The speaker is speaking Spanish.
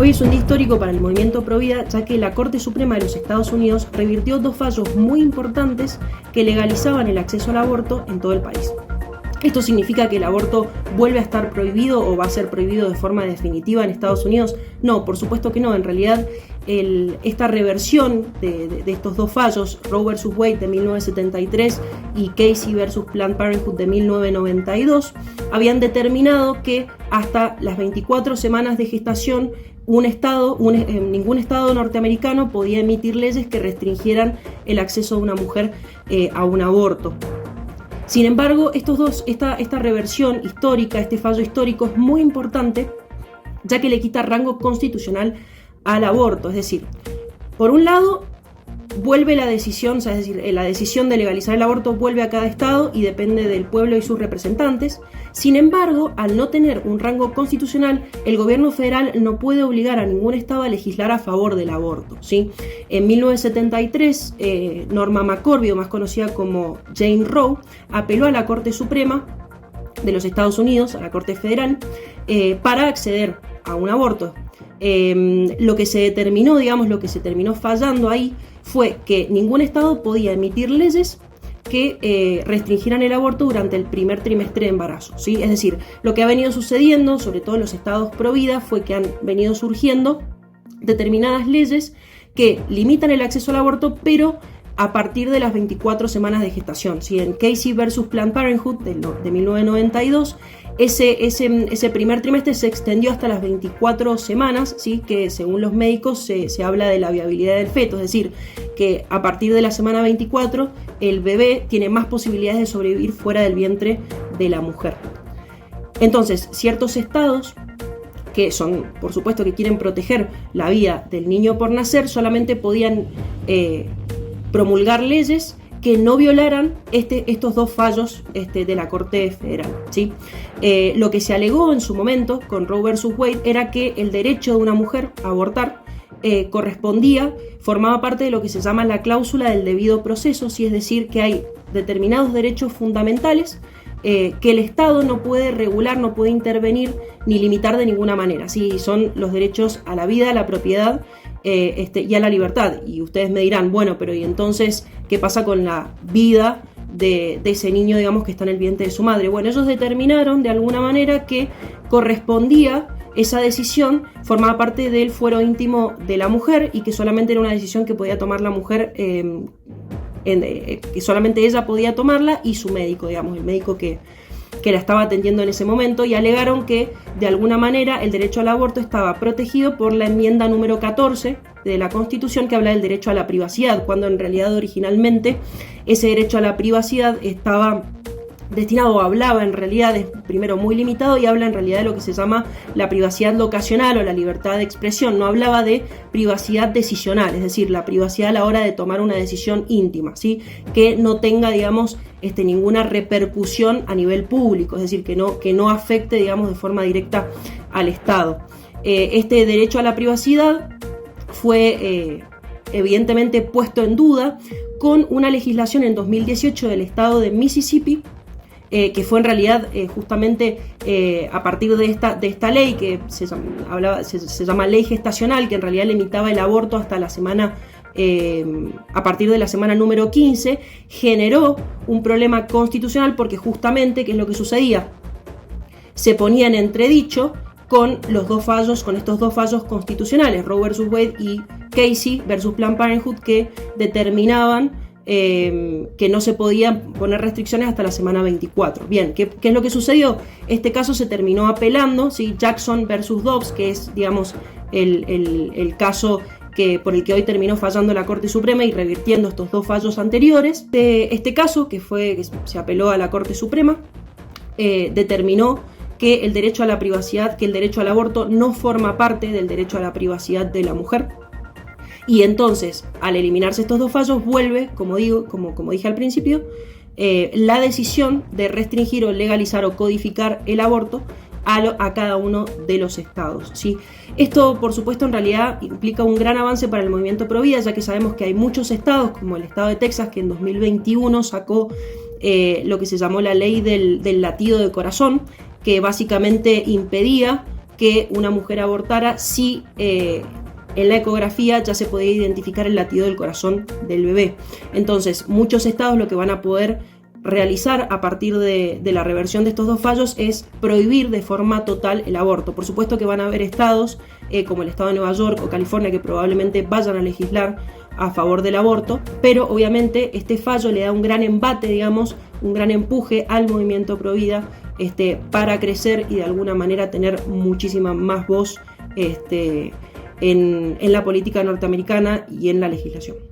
Hoy es un día histórico para el movimiento pro vida, ya que la Corte Suprema de los Estados Unidos revirtió dos fallos muy importantes que legalizaban el acceso al aborto en todo el país. ¿Esto significa que el aborto vuelve a estar prohibido o va a ser prohibido de forma definitiva en Estados Unidos? No, por supuesto que no. En realidad, esta reversión de estos dos fallos, Roe vs. Wade de 1973 y Casey vs. Planned Parenthood de 1992, habían determinado que hasta las 24 semanas de gestación ningún estado norteamericano podía emitir leyes que restringieran el acceso de una mujer a un aborto. Sin embargo, esta reversión histórica, este fallo histórico es muy importante, ya que le quita rango constitucional al aborto. Es decir, por un lado, vuelve la decisión, es decir, la decisión de legalizar el aborto vuelve a cada estado y depende del pueblo y sus representantes. Sin embargo, al no tener un rango constitucional, el gobierno federal no puede obligar a ningún estado a legislar a favor del aborto, ¿sí? En 1973, Norma McCorvey, o más conocida como Jane Roe, apeló a la Corte Suprema de los Estados Unidos, a la Corte Federal, para acceder a un aborto. Lo que se terminó fallando ahí fue que ningún estado podía emitir leyes que restringieran el aborto durante el primer trimestre de embarazo, ¿sí? Es decir, lo que ha venido sucediendo, sobre todo en los estados pro vida, fue que han venido surgiendo determinadas leyes que limitan el acceso al aborto, pero a partir de las 24 semanas de gestación, ¿sí? En Casey vs. Planned Parenthood de 1992, ese primer trimestre se extendió hasta las 24 semanas, ¿sí? Que según los médicos se habla de la viabilidad del feto, es decir, que a partir de la semana 24 el bebé tiene más posibilidades de sobrevivir fuera del vientre de la mujer. Entonces, ciertos estados que son, por supuesto, que quieren proteger la vida del niño por nacer, solamente podían promulgar leyes que no violaran estos dos fallos de la Corte Federal, ¿sí? Lo que se alegó en su momento con Roe vs. Wade era que el derecho de una mujer a abortar formaba parte de lo que se llama la cláusula del debido proceso, ¿sí? Es decir, que hay determinados derechos fundamentales que el Estado no puede regular, no puede intervenir ni limitar de ninguna manera, ¿sí? Son los derechos a la vida, a la propiedad y a la libertad. Y ustedes me dirán, bueno, pero ¿y entonces qué pasa con la vida de ese niño, digamos, que está en el vientre de su madre? Bueno, ellos determinaron de alguna manera que correspondía esa decisión, formaba parte del fuero íntimo de la mujer y que solamente era una decisión que podía tomar la mujer, que solamente ella podía tomarla y su médico, digamos, el médico que la estaba atendiendo en ese momento, y alegaron que de alguna manera el derecho al aborto estaba protegido por la enmienda número 14 de la Constitución, que habla del derecho a la privacidad, cuando en realidad originalmente ese derecho a la privacidad estaba destinado, o hablaba en realidad, es primero muy limitado, y habla en realidad de lo que se llama la privacidad locacional o la libertad de expresión. No hablaba de privacidad decisional, es decir, la privacidad a la hora de tomar una decisión íntima, ¿sí? Que no tenga, digamos, ninguna repercusión a nivel público, es decir, que no afecte, digamos, de forma directa al Estado. Este derecho a la privacidad fue evidentemente puesto en duda con una legislación en 2018 del estado de Mississippi, que fue en realidad justamente a partir de esta ley que se llama ley gestacional, que en realidad limitaba el aborto hasta la semana, a partir de la semana número 15, generó un problema constitucional porque justamente, ¿qué es lo que sucedía? Se ponía en entredicho con estos dos fallos constitucionales, Roe vs. Wade y Casey vs. Planned Parenthood, que determinaban que no se podían poner restricciones hasta la semana 24. Bien, ¿qué es lo que sucedió? Este caso se terminó apelando, ¿sí? Jackson versus Dobbs, que es, digamos, el caso por el que hoy terminó fallando la Corte Suprema y revirtiendo estos dos fallos anteriores. Este caso, que se apeló a la Corte Suprema, determinó que el derecho a la privacidad, que el derecho al aborto no forma parte del derecho a la privacidad de la mujer. Y entonces, al eliminarse estos dos fallos, vuelve, como dije al principio, la decisión de restringir o legalizar o codificar el aborto a cada uno de los estados, ¿sí? Esto, por supuesto, en realidad implica un gran avance para el movimiento pro vida, ya que sabemos que hay muchos estados, como el estado de Texas, que en 2021 sacó lo que se llamó la ley del latido de corazón, que básicamente impedía que una mujer abortara si en la ecografía ya se podía identificar el latido del corazón del bebé. Entonces, muchos estados lo que van a poder realizar a partir de la reversión de estos dos fallos es prohibir de forma total el aborto. Por supuesto que van a haber estados como el estado de Nueva York o California que probablemente vayan a legislar a favor del aborto, pero obviamente este fallo le da un gran embate, digamos, un gran empuje al movimiento pro vida para crecer y de alguna manera tener muchísima más voz en la política norteamericana y en la legislación.